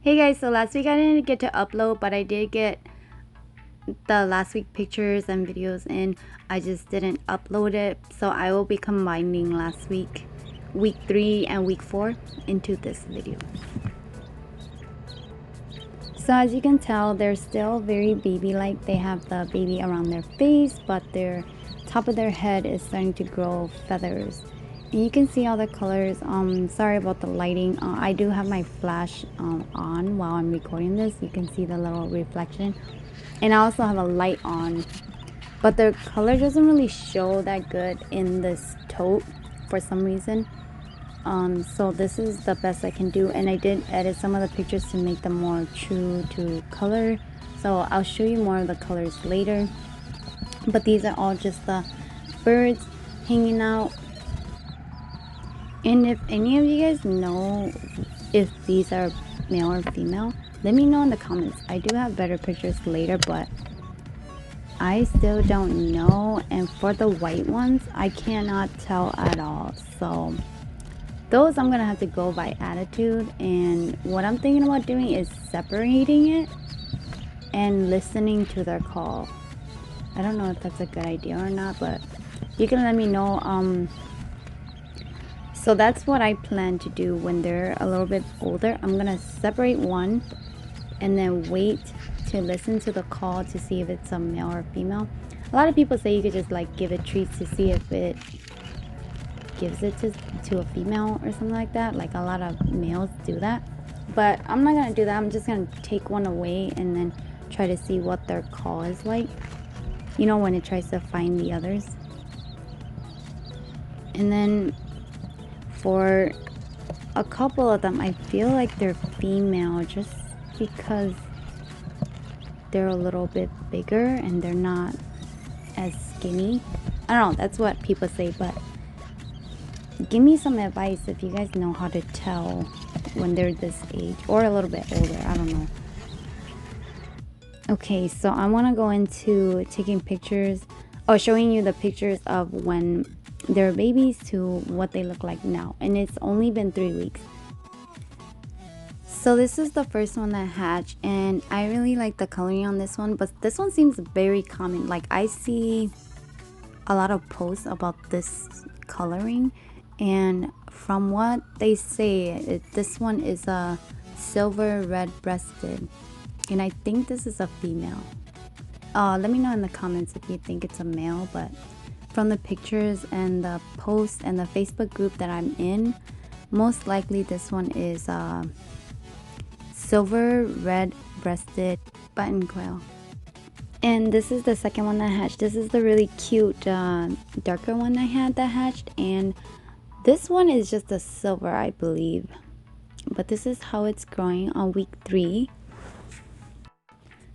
Hey guys, so last week I didn't get to upload, but I did get the last week pictures and videos in. I just didn't upload it, so I will be combining last week 3 and week 4 into this video. So as you can tell, they're still very baby-like. They have the baby around their face, but their top of their head is starting to grow feathers. And you can see all the colors. Sorry about the lighting. I do have my flash on while I'm recording this. You can see the little reflection. And I also have a light on. But the color doesn't really show that good in this tote for some reason. So this is the best I can do, and I did edit some of the pictures to make them more true to color, so I'll show you more of the colors later. But these are all just the birds hanging out. And if any of you guys know if these are male or female, let me know in the comments. I do have better pictures later, but I still don't know. And for the white ones, I cannot tell at all, so those I'm gonna have to go by attitude. And what I'm thinking about doing is separating it and listening to their call. I don't know if that's a good idea or not, but you can let me know. So that's what I plan to do when they're a little bit older. I'm gonna separate one and then wait to listen to the call to see if it's a male or female. A lot of people say you could just like give it treats to see if it gives it to a female or something like that. Like a lot of males do that, but I'm not gonna do that. I'm just gonna take one away and then try to see what their call is like, you know, when it tries to find the others. And then for a couple of them, I feel like they're female just because they're a little bit bigger and they're not as skinny. I don't know, that's what people say, but give me some advice if you guys know how to tell when they're this age or a little bit older. I don't know. Okay, so I want to go into taking pictures or showing you the pictures of when they're babies to what they look like now, and it's only been 3 weeks. So this is the first one that hatched, and I really like the coloring on this one, but this one seems very common. Like I see a lot of posts about this coloring, and from what they say, this one is a silver red breasted, and I think this is a female. Let me know in the comments if you think it's a male, but from the pictures and the posts and the Facebook group that I'm in, most likely this one is silver red breasted button quail. And this is the second one that hatched. This is the really cute darker one I had that hatched, and this one is just a silver, I believe, but this is how it's growing on week 3.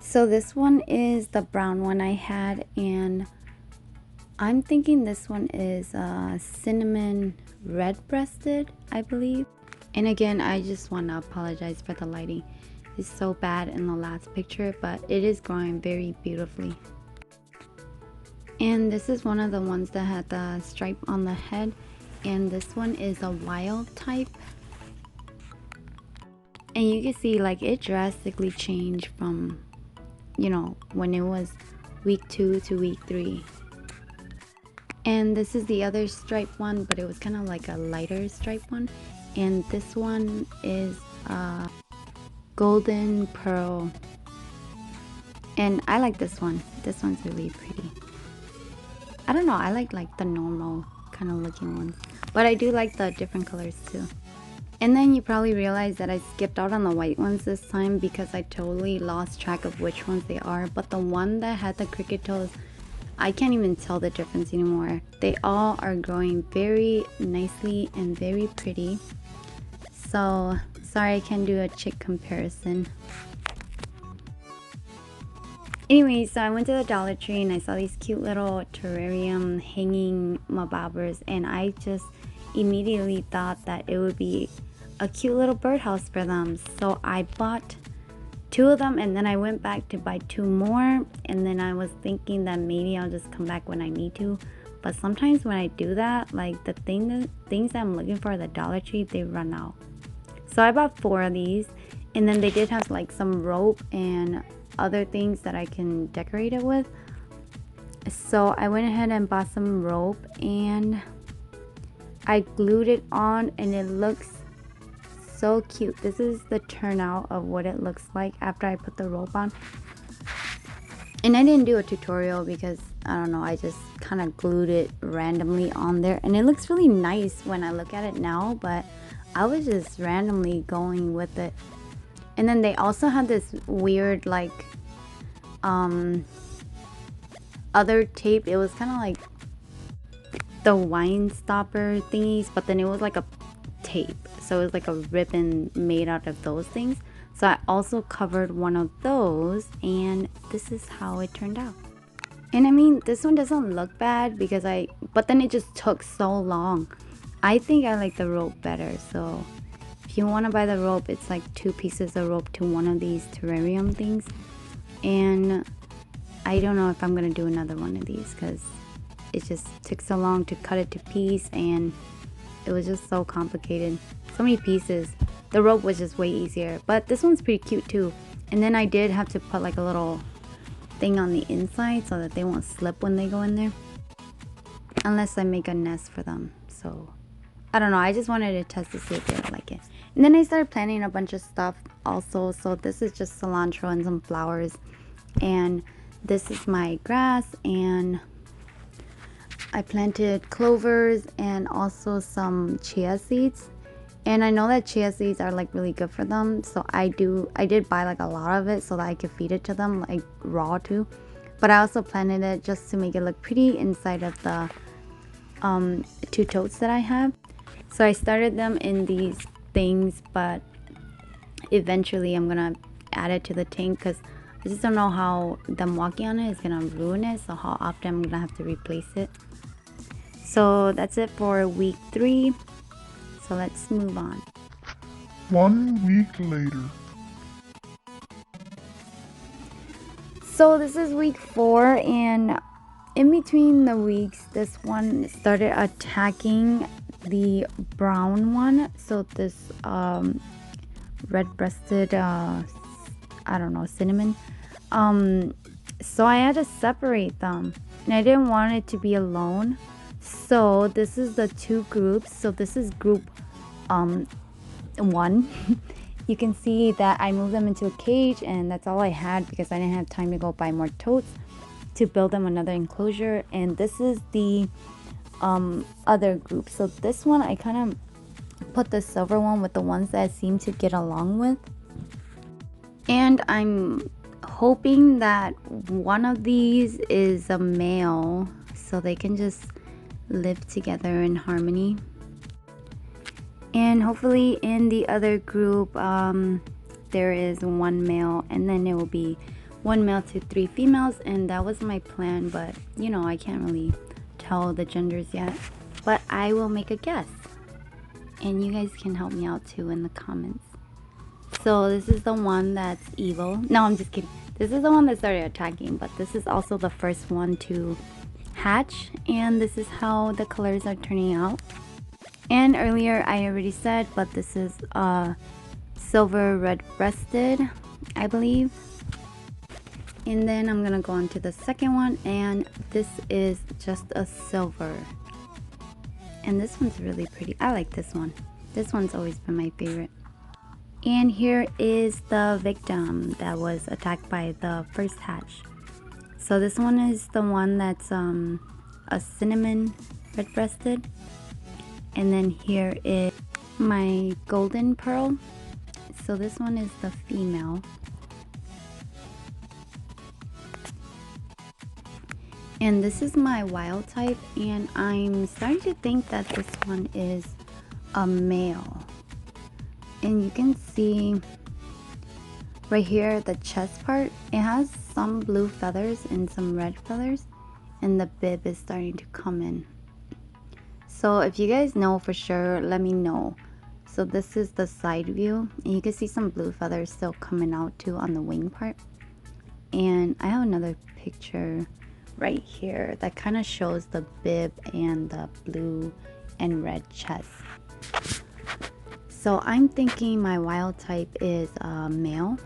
So this one is the brown one I had, and I'm thinking this one is cinnamon red breasted, I believe. And again, I just want to apologize for the lighting. It's so bad in the last picture, but it is growing very beautifully. And this is one of the ones that had the stripe on the head, and this one is a wild type. And you can see like it drastically changed from, you know, when it was week 2 to week 3. And this is the other stripe one, but it was kind of like a lighter stripe one. And this one is golden pearl, and I like this one. This one's really pretty. I don't know, I like the normal kind of looking ones, but I do like the different colors too. And then you probably realize that I skipped out on the white ones this time because I totally lost track of which ones they are. But the one that had the cricket toes, I can't even tell the difference anymore. They all are growing very nicely and very pretty. So sorry I can't do a chick comparison. Anyway, so I went to the Dollar Tree and I saw these cute little terrarium hanging macabre, and I just immediately thought that it would be a cute little birdhouse for them. So I bought 2 of them, and then I went back to buy 2 more, and then I was thinking that maybe I'll just come back when I need to. But sometimes when I do that, like the things that I'm looking for at the Dollar Tree, they run out. So I bought 4 of these, And then they did have like some rope and other things that I can decorate it with. So I went ahead and bought some rope and I glued it on, and it looks so cute. This is the turnout of what it looks like after I put the rope on. And I didn't do a tutorial because I don't know, I just kind of glued it randomly on there, and it looks really nice when I look at it now, but I was just randomly going with it. And then they also had this weird like other tape. It was kind of like the wine stopper thingies, but then it was like a tape, so it was like a ribbon made out of those things. So I also covered one of those, and this is how it turned out. And I mean, this one doesn't look bad because but then it just took so long. I think I like the rope better, so if you want to buy the rope, it's like 2 pieces of rope to one of these terrarium things. And I don't know if I'm gonna do another one of these because it just took so long to cut it to piece, and it was just so complicated. So many pieces. The rope was just way easier, but this one's pretty cute too. And then I did have to put like a little thing on the inside so that they won't slip when they go in there, unless I make a nest for them. So I don't know, I just wanted to test to see if they would like it. And then I started planting a bunch of stuff also. So this is just cilantro and some flowers, and this is my grass, and I planted clovers and also some chia seeds. And I know that chia seeds are like really good for them, so I did buy like a lot of it so that I could feed it to them like raw too. But I also planted it just to make it look pretty inside of the 2 totes that I have. So I started them in these things, but eventually I'm gonna add it to the tank because I just don't know how them walking on it is gonna ruin it, so how often I'm gonna have to replace it. So that's it for week 3. So let's move on. 1 week later. So this is week 4, and in between the weeks, this one started attacking the brown one. So this red-breasted, I don't know, cinnamon. So I had to separate them, and I didn't want it to be alone. So this is the 2 groups. So this is group 1. You can see that I moved them into a cage, and that's all I had because I didn't have time to go buy more totes to build them another enclosure. And this is the other group. So this one I kind of put the silver one with the ones that I seem to get along with, and I'm hoping that one of these is a male so they can just live together in harmony. And hopefully in the other group there is 1 male, and then it will be 1 male to 3 females. And that was my plan, but you know, I can't really tell the genders yet, but I will make a guess, and you guys can help me out too in the comments. So this is the one that's evil. No, I'm just kidding. This is the one that started attacking, but this is also the first one to hatch, and this is how the colors are turning out. And earlier I already said, but this is silver red-breasted, I believe. And then I'm gonna go on to the second one, and this is just a silver, and this one's really pretty. I like this one. This one's always been my favorite. And here is the victim that was attacked by the first hatch. So this one is the one that's a cinnamon red-breasted. And then here is my golden pearl. So this one is the female. And this is my wild type, and I'm starting to think that this one is a male. And you can see right here the chest part, it has some blue feathers and some red feathers, and the bib is starting to come in. So if you guys know for sure, let me know. So this is the side view, and you can see some blue feathers still coming out too on the wing part. And I have another picture right here that kind of shows the bib and the blue and red chest. So I'm thinking my wild type is male.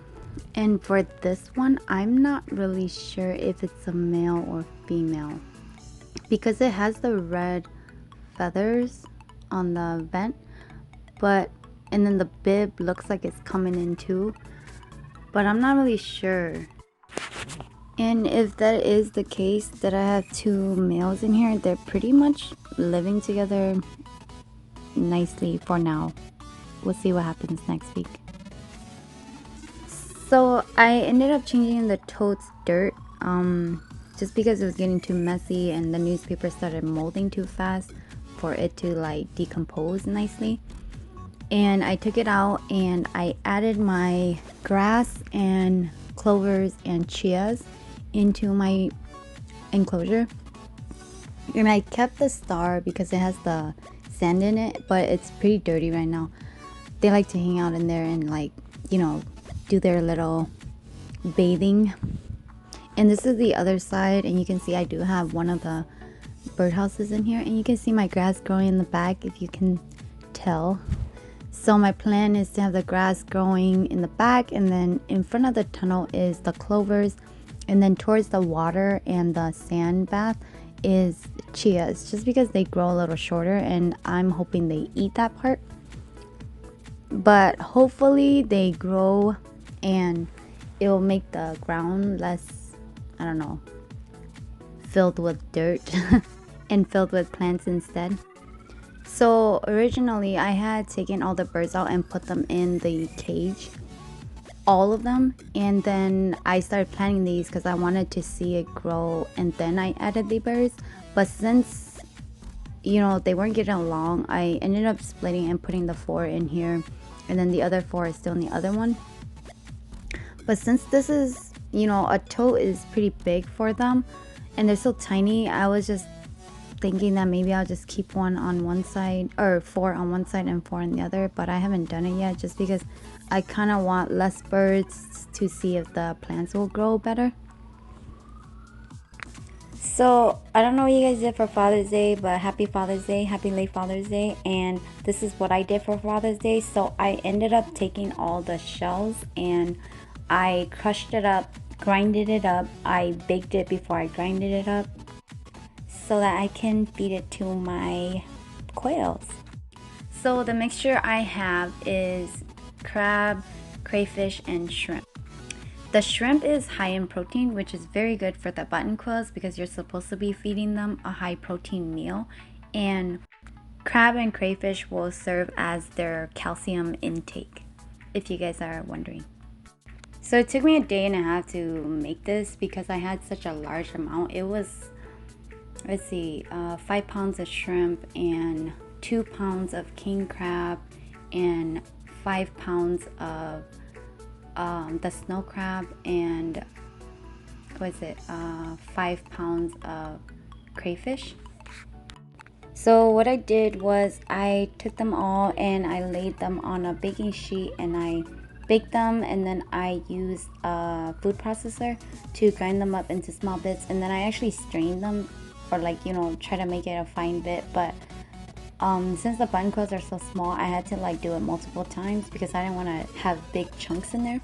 And for this one, I'm not really sure if it's a male or female. Because it has the red feathers on the vent. And then the bib looks like it's coming in too. But I'm not really sure. And if that is the case, that I have two males in here, they're pretty much living together nicely for now. We'll see what happens next week. So I ended up changing the totes dirt just because it was getting too messy and the newspaper started molding too fast for it to like decompose nicely. And I took it out and I added my grass and clovers and chias into my enclosure. And I kept the star because it has the sand in it, but it's pretty dirty right now. They like to hang out in there and like, you know, do their little bathing. And this is the other side, and you can see I do have one of the birdhouses in here, and you can see my grass growing in the back if you can tell. So my plan is to have the grass growing in the back, and then in front of the tunnel is the clovers, and then towards the water and the sand bath is chias, just because they grow a little shorter and I'm hoping they eat that part. But hopefully they grow and it'll make the ground less, I don't know, filled with dirt and filled with plants instead. So originally I had taken all the birds out and put them in the cage, all of them, and then I started planting these because I wanted to see it grow, and then I added the birds. But since, you know, they weren't getting along, I ended up splitting and putting the 4 in here, and then the other 4 is still in the other one. But since this is, you know, a tote is pretty big for them and they're so tiny, I was just thinking that maybe I'll just keep one on one side, or 4 on one side and 4 on the other. But I haven't done it yet just because I kind of want less birds to see if the plants will grow better. So I don't know what you guys did for Father's Day, but happy Father's Day, happy late Father's Day. And this is what I did for Father's Day. So I ended up taking all the shells and I crushed it up, grinded it up. I baked it before I grinded it up so that I can feed it to my quails. So the mixture I have is crab, crayfish, and shrimp. The shrimp is high in protein, which is very good for the button quails because you're supposed to be feeding them a high protein meal. And crab and crayfish will serve as their calcium intake, if you guys are wondering. So it took me a day and a half to make this because I had such a large amount. It was, let's see, 5 pounds of shrimp and 2 pounds of king crab and 5 pounds of the snow crab and 5 pounds of crayfish. So what I did was I took them all and I laid them on a baking sheet and I baked them, and then I used a food processor to grind them up into small bits, and then I actually strained them, or like, you know, try to make it a fine bit. But since the button quails are so small, I had to like do it multiple times because I didn't want to have big chunks in there.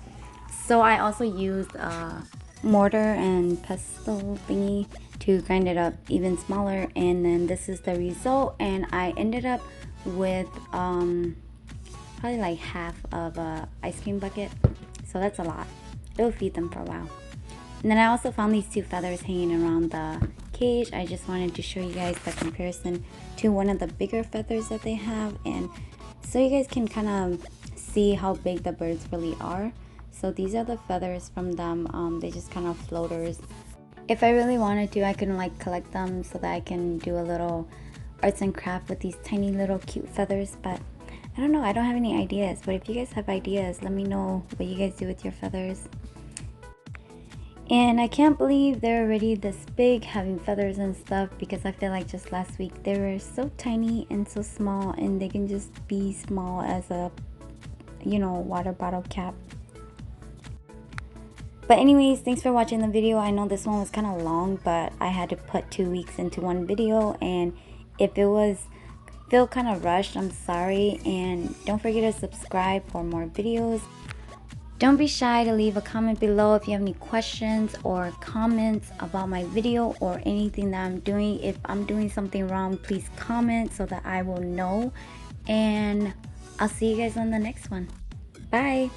So I also used a mortar and pestle thingy to grind it up even smaller, and then this is the result. And I ended up with probably like half of a ice cream bucket, so that's a lot. It'll feed them for a while. And then I also found these 2 feathers hanging around the cage. I just wanted to show you guys the comparison to one of the bigger feathers that they have, and so you guys can kind of see how big the birds really are. So these are the feathers from them. They just kind of floaters. If I really wanted to, I can like collect them so that I can do a little arts and craft with these tiny little cute feathers, but I don't know, I don't have any ideas. But if you guys have ideas, let me know what you guys do with your feathers. And I can't believe they're already this big, having feathers and stuff, because I feel like just last week they were so tiny and so small, and they can just be small as a, you know, water bottle cap. But anyways, thanks for watching the video. I know this one was kind of long, but I had to put 2 weeks into one video, and if it was feel kind of rushed. I'm sorry. And don't forget to subscribe for more videos. Don't be shy to leave a comment below if you have any questions or comments about my video or anything that I'm doing. If I'm doing something wrong, please comment so that I will know. And I'll see you guys on the next one. Bye.